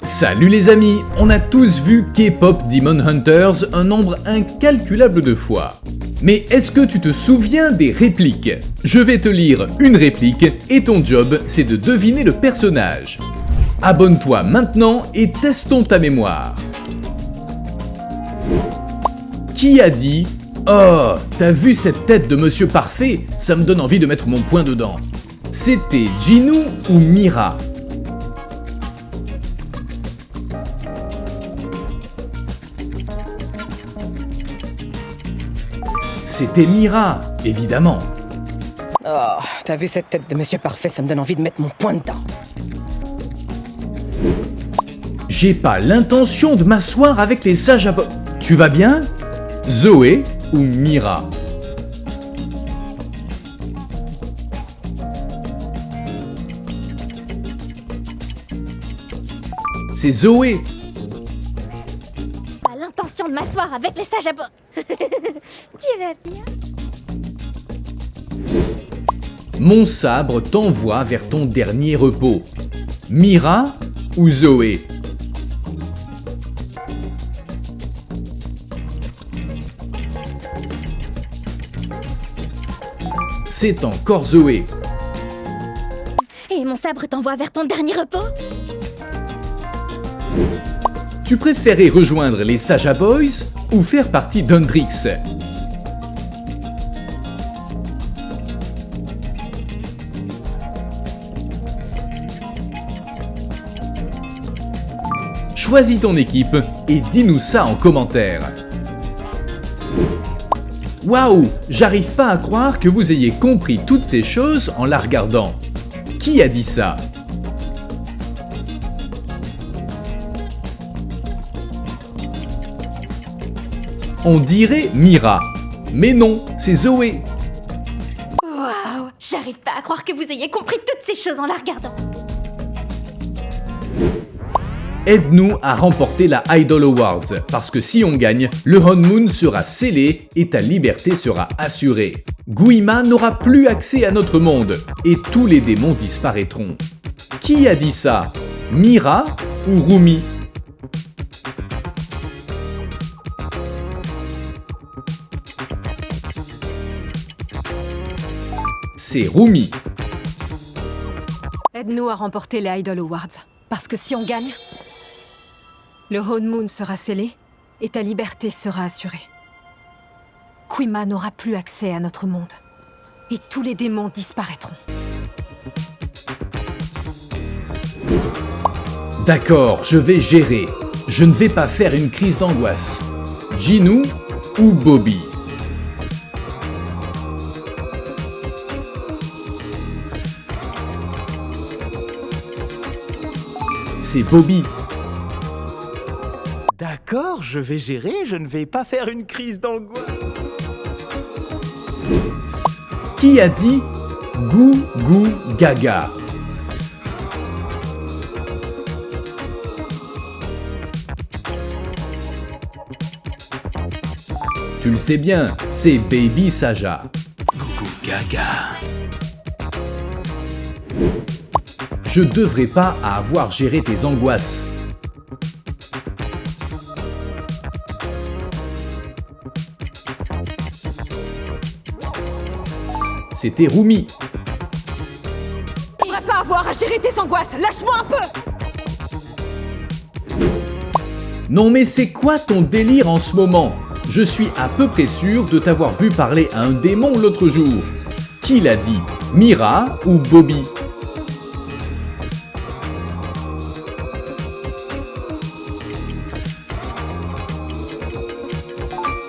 Salut les amis, on a tous vu K-Pop Demon Hunters un nombre incalculable de fois. Mais est-ce que tu te souviens des répliques? Je vais te lire une réplique et ton job c'est de deviner le personnage. Abonne-toi maintenant et testons ta mémoire. Qui a dit « Oh, t'as vu cette tête de Monsieur Parfait? Ça me donne envie de mettre mon poing dedans. » C'était Jinu ou Mira? C'était Mira, évidemment. Oh, t'as vu cette tête de Monsieur Parfait, ça me donne envie de mettre mon poing dedans. J'ai pas l'intention de m'asseoir avec les sages à... Tu vas bien? Zoé ou Mira? C'est Zoé. Pas l'intention de m'asseoir avec les sages à bord. Tu vas bien? Mon sabre t'envoie vers ton dernier repos. Mira ou Zoé? C'est encore Zoé. Et mon sabre t'envoie vers ton dernier repos? Tu préférais rejoindre les Saja Boys ou faire partie d'Undrix? Choisis ton équipe et dis-nous ça en commentaire. Waouh, j'arrive pas à croire que vous ayez compris toutes ces choses en la regardant. Qui a dit ça? On dirait Mira. Mais non, c'est Zoé. Waouh, j'arrive pas à croire que vous ayez compris toutes ces choses en la regardant. Aide-nous à remporter la Idol Awards, parce que si on gagne, le honeymoon sera scellé et ta liberté sera assurée. Guima n'aura plus accès à notre monde, et tous les démons disparaîtront. Qui a dit ça? Mira ou Rumi? C'est Rumi. Aide-nous à remporter les Idol Awards, parce que si on gagne, le honeymoon sera scellé et ta liberté sera assurée. Guima n'aura plus accès à notre monde et tous les démons disparaîtront. D'accord, je vais gérer. Je ne vais pas faire une crise d'angoisse. Jinu ou Bobby? C'est Bobby. D'accord, je vais gérer, je ne vais pas faire une crise d'angoisse. Qui a dit Gou Gou Gaga? Tu le sais bien, c'est Baby Saja. Gougou gaga. Je devrais pas avoir géré tes angoisses. C'était Rumi. Tu devrais pas avoir à gérer tes angoisses, lâche-moi un peu! Non mais c'est quoi ton délire en ce moment? Je suis à peu près sûr de t'avoir vu parler à un démon l'autre jour. Qui l'a dit? Mira ou Bobby?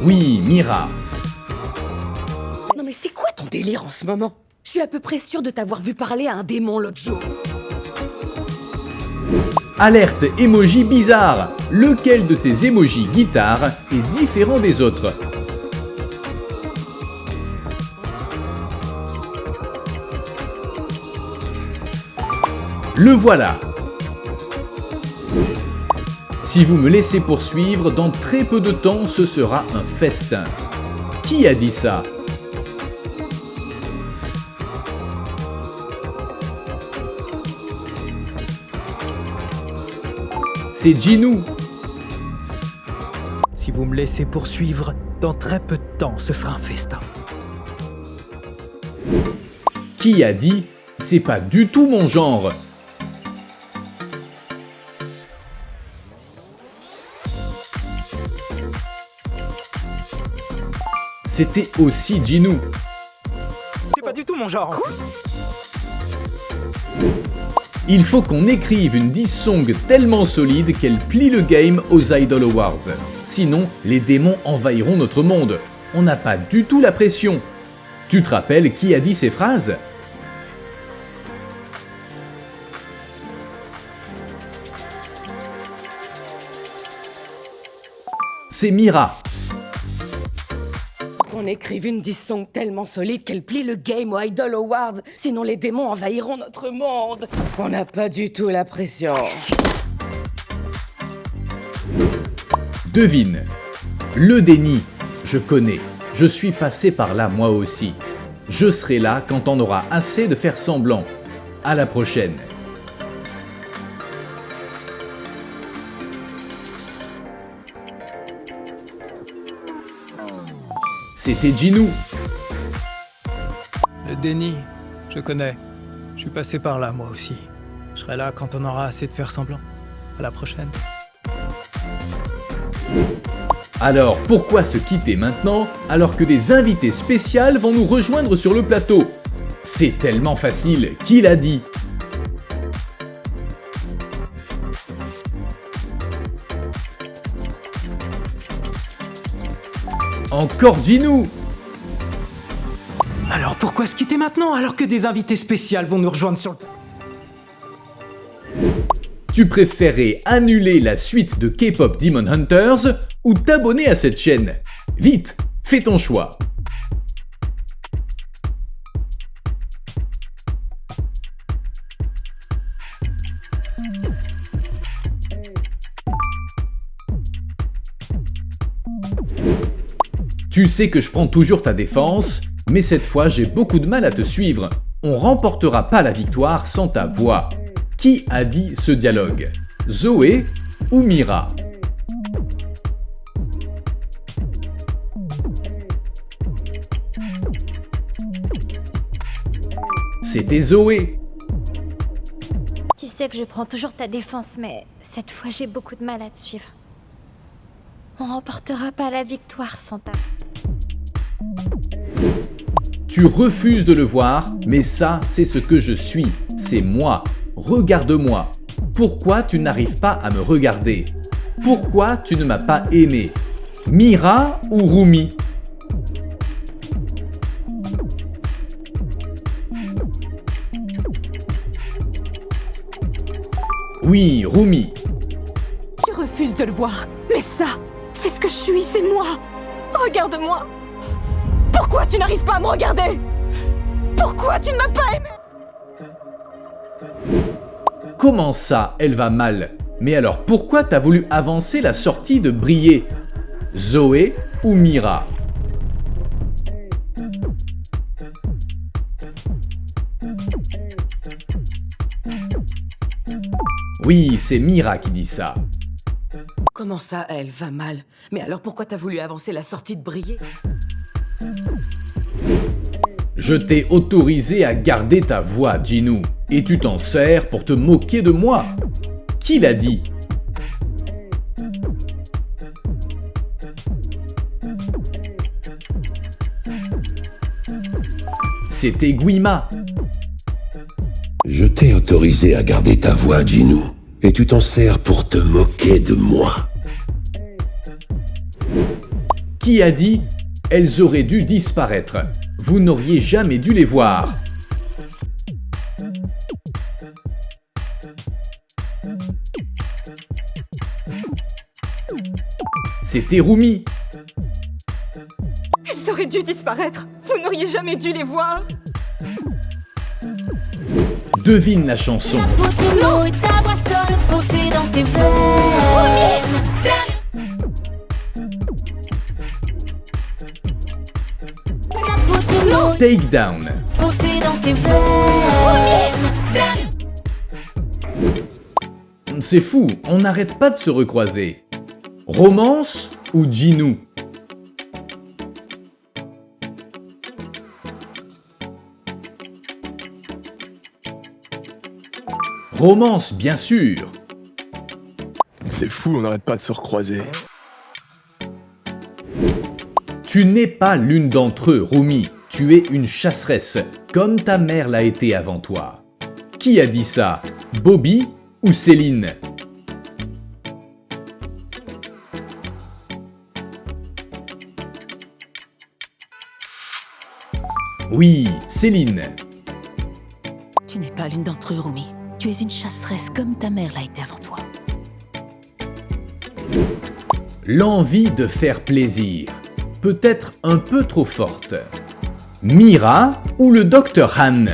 Oui, Mira. Non mais c'est quoi ton délire en ce moment? Je suis à peu près sûre de t'avoir vu parler à un démon l'autre jour. Alerte emoji bizarre. Lequel de ces emojis guitare est différent des autres? Le voilà. Si vous me laissez poursuivre, dans très peu de temps, ce sera un festin. Qui a dit ça? c'est Jinoo. Si vous me laissez poursuivre, dans très peu de temps, ce sera un festin. Qui a dit « c'est pas du tout mon genre ». C'était aussi Jinoo. C'est pas du tout mon genre. Il faut qu'on écrive une diss song tellement solide qu'elle plie le game aux Idol Awards. Sinon, les démons envahiront notre monde. On n'a pas du tout la pression. Tu te rappelles qui a dit ces phrases ? C'est Mira. Qu'on écrive une diss song tellement solide qu'elle plie le game aux Idol Awards. Sinon les démons envahiront notre monde. On n'a pas du tout la pression. Devine. Le déni. Je connais. Je suis passé par là moi aussi. Je serai là quand on aura assez de faire semblant. À la prochaine. C'était Jinoo. Le déni, je connais. Je suis passé par là, moi aussi. Je serai là quand on aura assez de faire semblant. À la prochaine. Alors pourquoi se quitter maintenant alors que des invités spéciales vont nous rejoindre sur le plateau? C'est tellement facile, qui l'a dit? Encore Jinoo. Alors pourquoi se quitter maintenant alors que des invités spéciaux vont nous rejoindre sur le... Tu préférais annuler la suite de K-pop Demon Hunters ou t'abonner à cette chaîne? Vite, fais ton choix. Tu sais que je prends toujours ta défense, mais cette fois j'ai beaucoup de mal à te suivre. On remportera pas la victoire sans ta voix. Qui a dit ce dialogue? Zoé ou Mira? C'était Zoé. Tu sais que je prends toujours ta défense, mais cette fois j'ai beaucoup de mal à te suivre. On remportera pas la victoire sans ta... Tu refuses de le voir, mais ça, c'est ce que je suis. C'est moi. Regarde-moi. Pourquoi tu n'arrives pas à me regarder? Pourquoi tu ne m'as pas aimé? Mira ou Rumi? Oui, Rumi. Tu refuses de le voir, mais ça, c'est ce que je suis, c'est moi. Regarde-moi. Pourquoi tu n'arrives pas à me regarder? Pourquoi tu ne m'as pas aimé? Comment ça, elle va mal? Mais alors pourquoi t'as voulu avancer la sortie de Briller? Zoé ou Mira? Oui, c'est Mira qui dit ça. Comment ça, elle va mal? Mais alors pourquoi t'as voulu avancer la sortie de Briller? Je t'ai autorisé à garder ta voix, Jinoo, et tu t'en sers pour te moquer de moi. Qui l'a dit? C'était Guima. Je t'ai autorisé à garder ta voix, Jinoo, et tu t'en sers pour te moquer de moi. Qui a dit « Elles auraient dû disparaître. Vous n'auriez jamais dû les voir. » C'était Rumi. Elles auraient dû disparaître. Vous n'auriez jamais dû les voir. Devine la chanson. Ta peau, tes mots et ta voix sonne foncée dans tes veines. Ta peau, tes mots Takedown. foncée dans tes veines. c'est fou, on n'arrête pas de se recroiser. Romance ou Jinou? Romance, bien sûr. C'est fou, on n'arrête pas de se recroiser. Tu n'es pas l'une d'entre eux, Rumi. Tu es une chasseresse, comme ta mère l'a été avant toi. Qui a dit ça? Bobby ou Céline? Oui, Céline. Tu n'es pas l'une d'entre eux, Rumi. Tu es une chasseresse comme ta mère l'a été avant toi. L'envie de faire plaisir, peut-être un peu trop forte. Mira ou le Dr Han?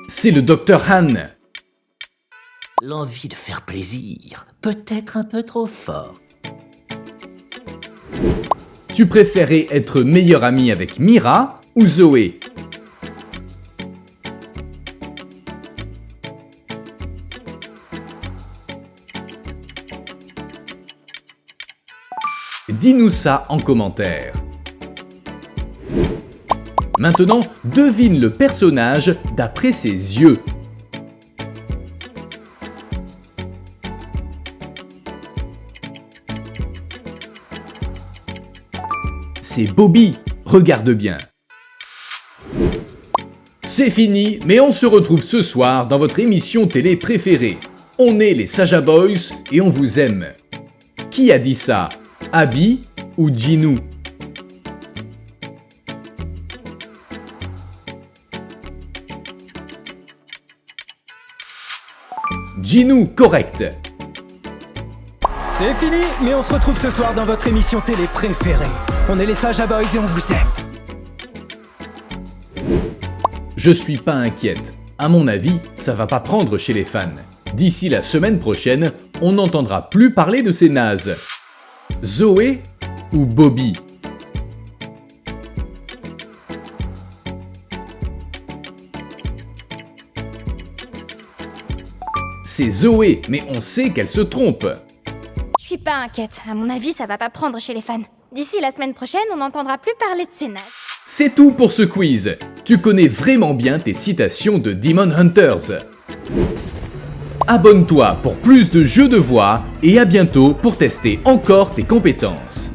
C'est le Dr Han. L'envie de faire plaisir, peut-être un peu trop fort. Tu préférais être meilleure amie avec Mira ou Zoé? Dis-nous ça en commentaire. Maintenant, devine le personnage d'après ses yeux. C'est Bobby, regarde bien. C'est fini, mais on se retrouve ce soir dans votre émission télé préférée. On est les Saja Boys et on vous aime. Qui a dit ça? Abby ou Jinou? Jinou, correct. C'est fini, mais on se retrouve ce soir dans votre émission télé préférée. On est les Saja Boys et on vous aime. Je suis pas inquiète. À mon avis, ça va pas prendre chez les fans. D'ici la semaine prochaine, on n'entendra plus parler de ces nazes. Zoé ou Bobby? C'est Zoé, mais on sait qu'elle se trompe. Je suis pas inquiète. À mon avis, ça va pas prendre chez les fans. D'ici la semaine prochaine, on n'entendra plus parler de ces nazes. C'est tout pour ce quiz. Tu connais vraiment bien tes citations de Demon Hunters. Abonne-toi pour plus de jeux de voix et à bientôt pour tester encore tes compétences.